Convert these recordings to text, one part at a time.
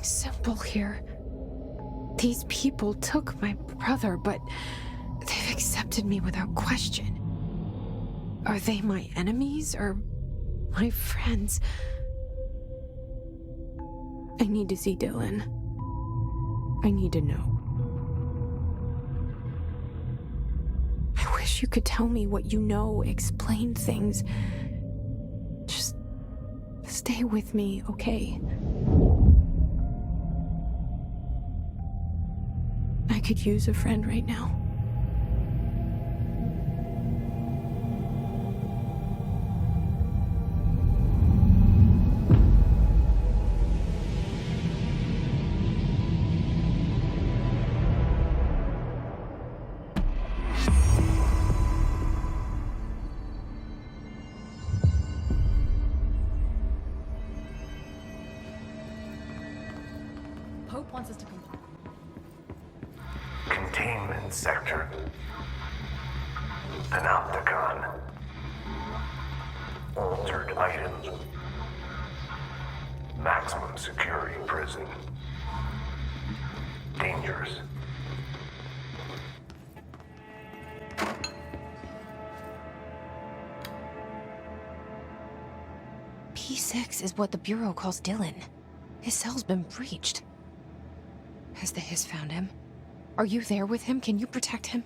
simple here. These people took my brother, but they've accepted me without question. Are they my enemies or my friends? I need to see Dylan. I need to know. I wish you could tell me what you know, explain things. Just stay with me, okay? I could use a friend right now. Pope wants us to comply. Containment sector. Panopticon. Altered items. Maximum security prison. Dangerous. P6 is what the Bureau calls Dylan. His cell's been breached. Has the Hiss found him? Are you there with him? Can you protect him?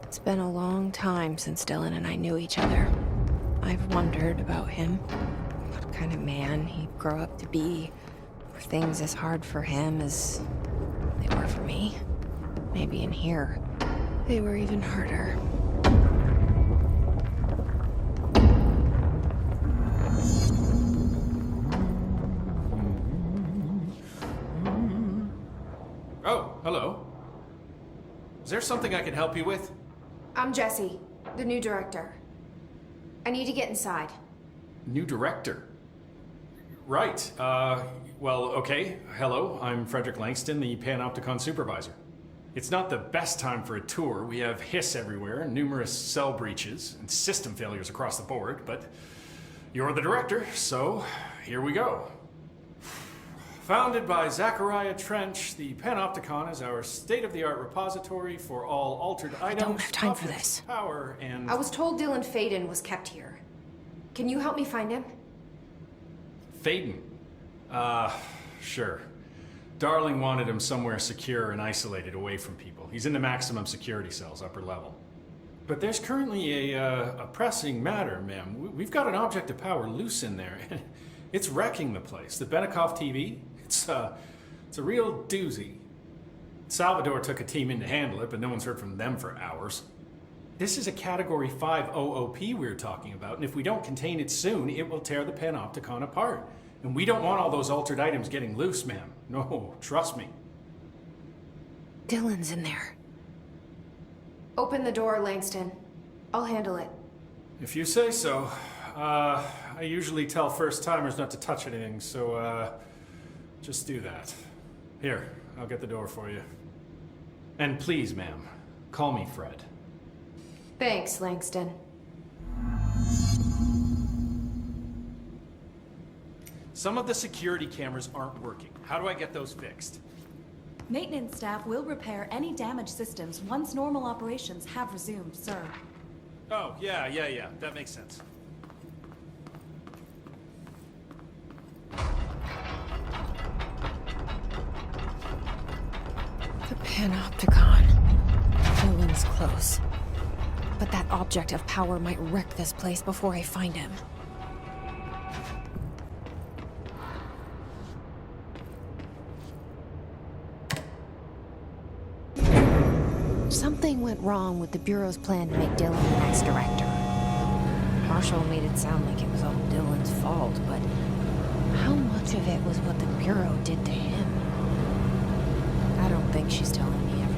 It's been a long time since Dylan and I knew each other. I've wondered about him. What kind of man he'd grow up to be. Were things as hard for him as they were for me? Maybe in here, they were even harder. Oh, hello. Is there something I can help you with? I'm Jessie, the new director. I need to get inside. New director? Right, well, okay. Hello, I'm Frederick Langston, the Panopticon supervisor. It's not the best time for a tour. We have hiss everywhere, numerous cell breaches, and system failures across the board, but you're the director, so here we go. Founded by Zachariah Trench, the Panopticon is our state-of-the-art repository for all altered items. I don't have time for this. Power and... I was told Dylan Faden was kept here. Can you help me find him? Faden? Sure. Darling wanted him somewhere secure and isolated away from people. He's in the maximum security cells, upper level. But there's currently a pressing matter, ma'am. We've got an object of power loose in there. It's wrecking the place. The Benikoff TV, it's a real doozy. Salvador took a team in to handle it, but no one's heard from them for hours. This is a Category 5 OOP we're talking about, and if we don't contain it soon, it will tear the Panopticon apart. And we don't want all those altered items getting loose, ma'am. No, trust me. Dylan's in there. Open the door, Langston. I'll handle it. If you say so. I usually tell first-timers not to touch anything, so, just do that. Here, I'll get the door for you. And please, ma'am, call me Fred. Thanks, Langston. Some of the security cameras aren't working. How do I get those fixed? Maintenance staff will repair any damaged systems once normal operations have resumed, sir. Oh, yeah, that makes sense. The Panopticon. Dylan's close. But that object of power might wreck this place before I find him. Something went wrong with the Bureau's plan to make Dylan the next director. Marshall made it sound like it was all Dylan's fault, but how much of it was what the Bureau did to him? I don't think she's telling me everything.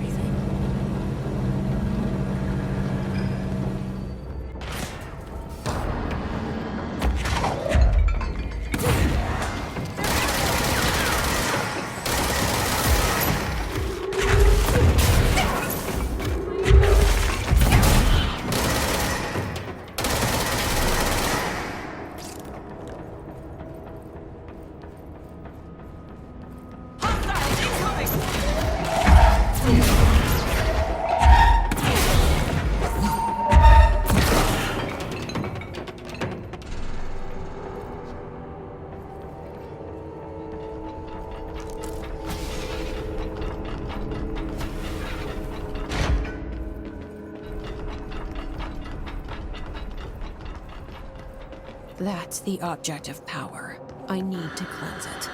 That's the object of power. I need to cleanse it.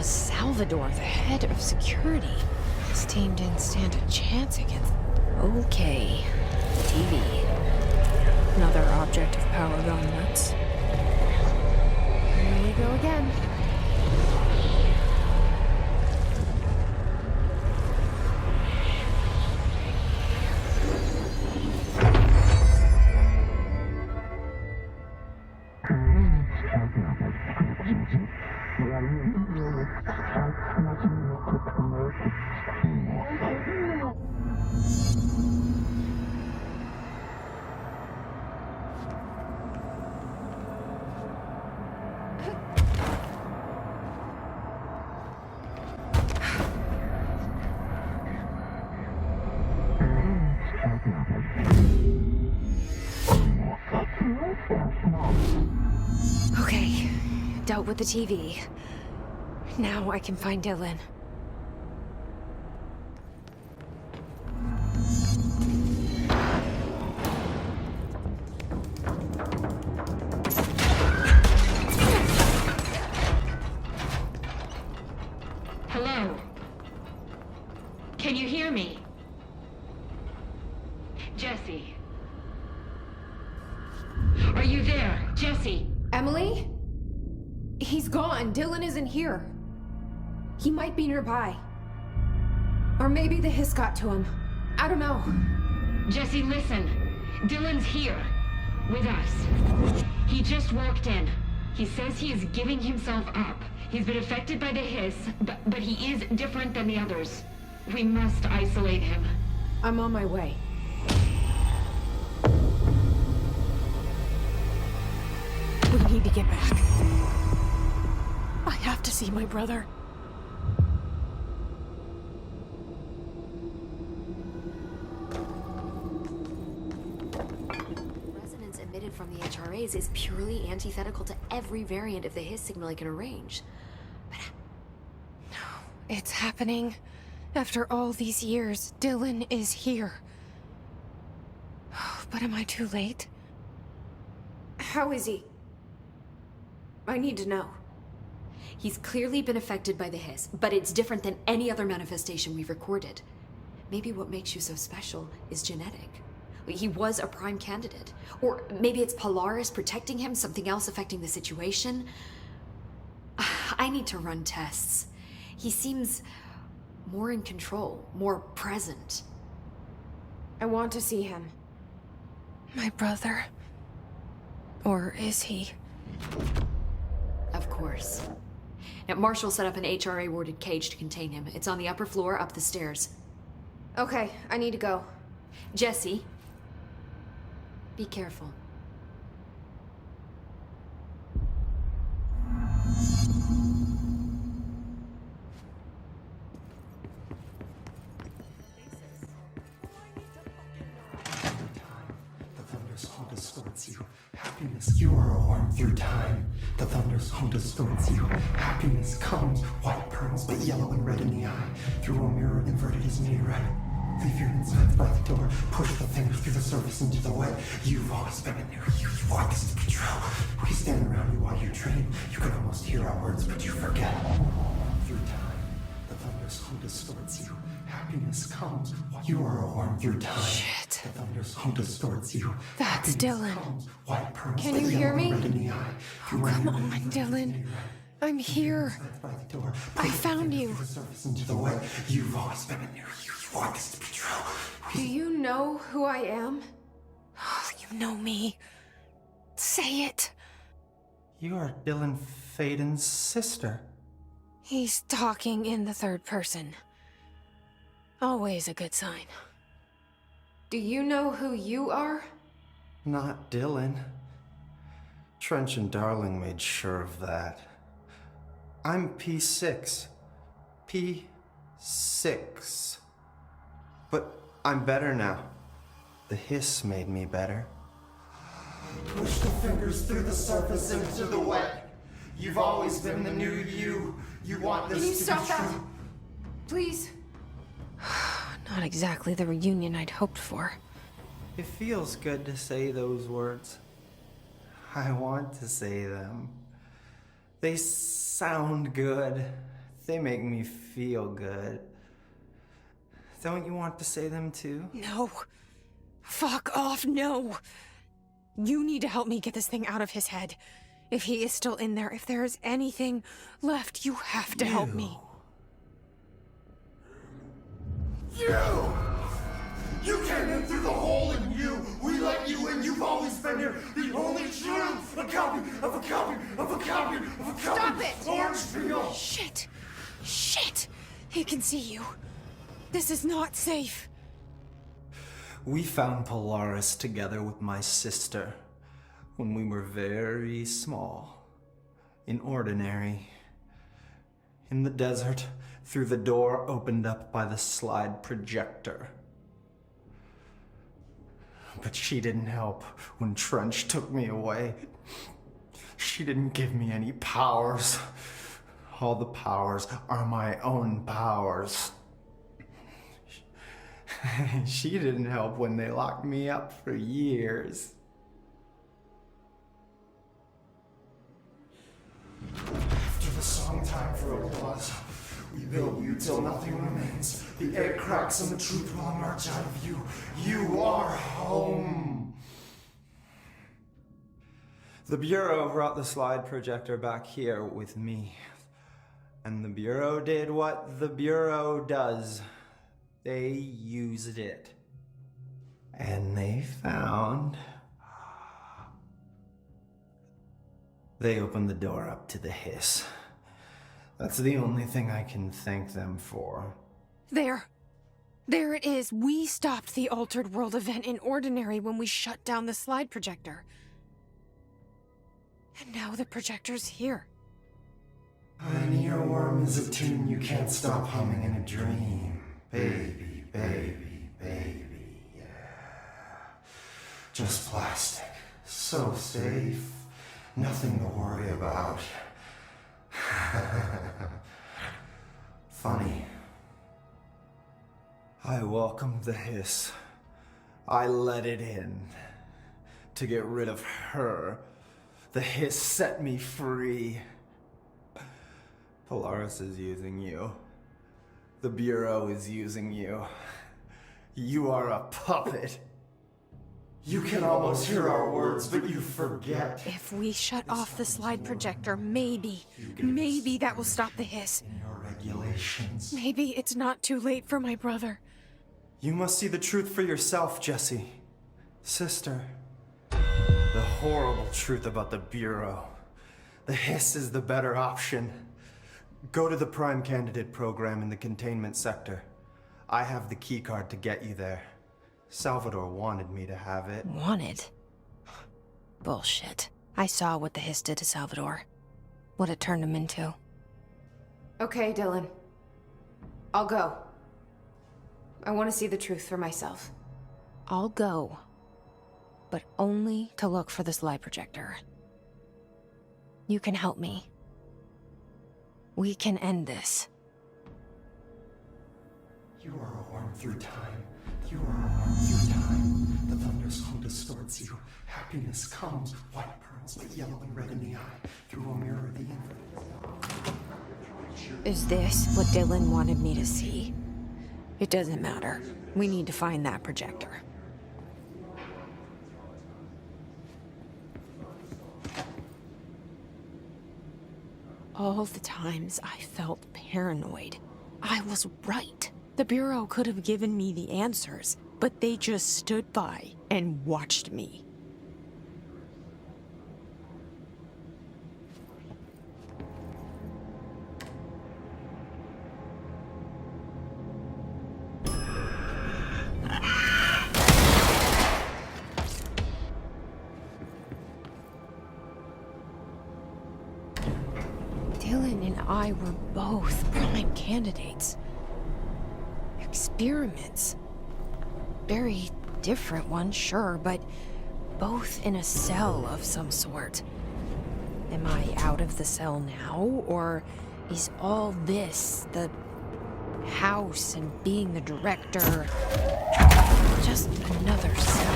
Salvador, the head of security. This team didn't stand a chance against... Okay. TV. Another object of power gone nuts. Here we go again. Okay, dealt with the TV. Now I can find Dylan. Hello? Can you hear me? Jesse? Are you there, Jesse? Emily? He's gone. Dylan isn't here. He might be nearby. Or maybe the hiss got to him. I don't know. Jesse, listen. Dylan's here. With us. He just walked in. He says he is giving himself up. He's been affected by the hiss, but he is different than the others. We must isolate him. I'm on my way. We need to get back. I have to see my brother. Resonance emitted from the HRAs is purely antithetical to every variant of the hiss signal I can arrange. It's happening. After all these years, Dylan is here. But am I too late? How is he? I need to know. He's clearly been affected by the hiss, but it's different than any other manifestation we've recorded. Maybe what makes you so special is genetic. He was a prime candidate. Or maybe it's Polaris protecting him, something else affecting the situation. I need to run tests. He seems more in control, more present. I want to see him. My brother. Or is he? Of course. Now, Marshall set up an HRA-warded cage to contain him. It's on the upper floor, up the stairs. Okay, I need to go. Jesse, be careful. The thunder's home distorts you. Happiness, you are a worm through time. The thunder's home distorts you. Happiness comes, white pearls, but yellow and red in the eye. Through a mirror inverted is made right. Leave your insides by the door. Push the fingers through the surface into the wet. You've always been in there. You want this to be true. We stand around you while you dream. You can almost hear our words, but you forget. Through time, the thunder's home distorts you. Happiness comes. You are a worm through time. Shit. The thunder's home distorts you. That's Happiness Dylan. comes, white pearls, Can but you yellow hear and me? red in the eye. Oh, Through a come mirror on, inverted is Dylan. made right. I'm here. By the door. I Push the found fingers you. through the surface into the wet. You've always been in there. You want this to be true. Do you know who I am? Oh, you know me. Say it. You are Dylan Faden's sister. He's talking in the third person. Always a good sign. Do you know who you are? Not Dylan. Trench and Darling made sure of that. I'm P6. P6. But I'm better now. The hiss made me better. Push the fingers through the surface into the wet. You've always been the new you. You want this Can you to stop be that? true. Please? Not exactly the reunion I'd hoped for. It feels good to say those words. I want to say them. They sound good. They make me feel good. Don't you want to say them too? No. Fuck off, no. You need to help me get this thing out of his head. If he is still in there, if there is anything left, you have to help me. You came in through the hole in you. We let you in. You've always been here. The only true. A copy of a copy of a copy of a copy. Stop it! Orange peel. Shit. Shit. He can see you. This is not safe. We found Polaris together with my sister when we were very small, in ordinary, in the desert, through the door opened up by the slide projector. But she didn't help when Trench took me away. She didn't give me any powers. All the powers are my own powers. She didn't help when they locked me up for years. After the song time for applause, we build you till nothing remains. The egg cracks and the truth will emerge out of you. You are home. The Bureau brought the slide projector back here with me. And the Bureau did what the Bureau does. They used it. And they found respond. They opened the door up to the hiss. That's the only thing I can thank them for. There it is. We stopped the Altered World event in Ordinary when we shut down the slide projector. And now the projector's here. An earworm is a tune you can't stop humming in a dream. Baby, baby, baby, yeah. Just plastic. So safe. Nothing to worry about. Funny. I welcomed the hiss. I let it in. To get rid of her. The hiss set me free. Polaris is using you. The Bureau is using you. You are a puppet. You can almost hear our words, but you forget. If we shut off the slide projector, maybe that will stop the hiss. In your regulations. Maybe it's not too late for my brother. You must see the truth for yourself, Jessie. Sister. The horrible truth about the Bureau. The hiss is the better option. Go to the Prime Candidate program in the containment sector. I have the keycard to get you there. Salvador wanted me to have it. Wanted? Bullshit. I saw what the hiss did to Salvador. What it turned him into. Okay, Dylan. I'll go. I want to see the truth for myself. I'll go. But only to look for the slide projector. You can help me. We can end this. You are a worm through time. You are a worm through time. The thunderstorm distorts you. Happiness comes, white pearls, but yellow and red in the eye. Through a mirror, the infinite. Is this what Dylan wanted me to see? It doesn't matter. We need to find that projector. All the times I felt paranoid, I was right. The Bureau could have given me the answers, but they just stood by and watched me. Dylan and I were both prime candidates. Experiments. Very different ones, sure, but both in a cell of some sort. Am I out of the cell now, or is all this, the house and being the director, just another cell?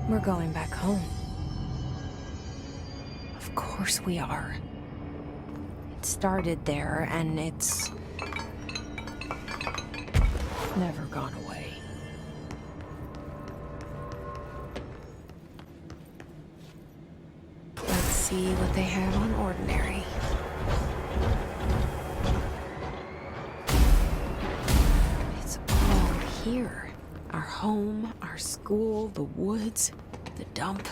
We're going back home. Of course we are. It started there, and it's never gone away. Let's see what they have on Ordinary. It's all here. Our home, our school, the woods, the dump.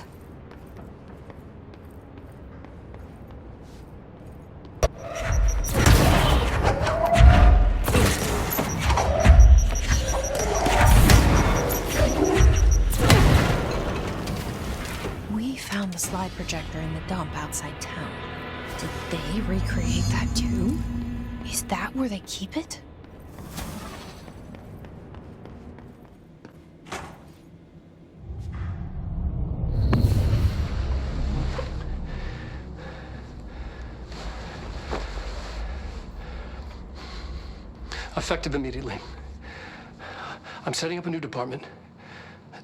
We found the slide projector in the dump outside town. Did they recreate that too? Is that where they keep it? Effective immediately. I'm setting up a new department.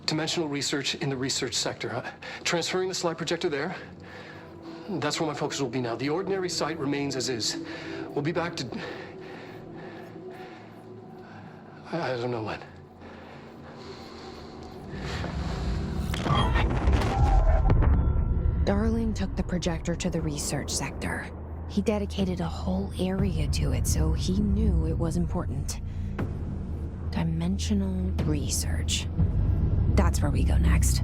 Dimensional research in the research sector. Transferring the slide projector there. That's where my focus will be now. The ordinary site remains as is. We'll be back to... I don't know when. Darling took the projector to the research sector. He dedicated a whole area to it, so he knew it was important. Dimensional research. That's where we go next.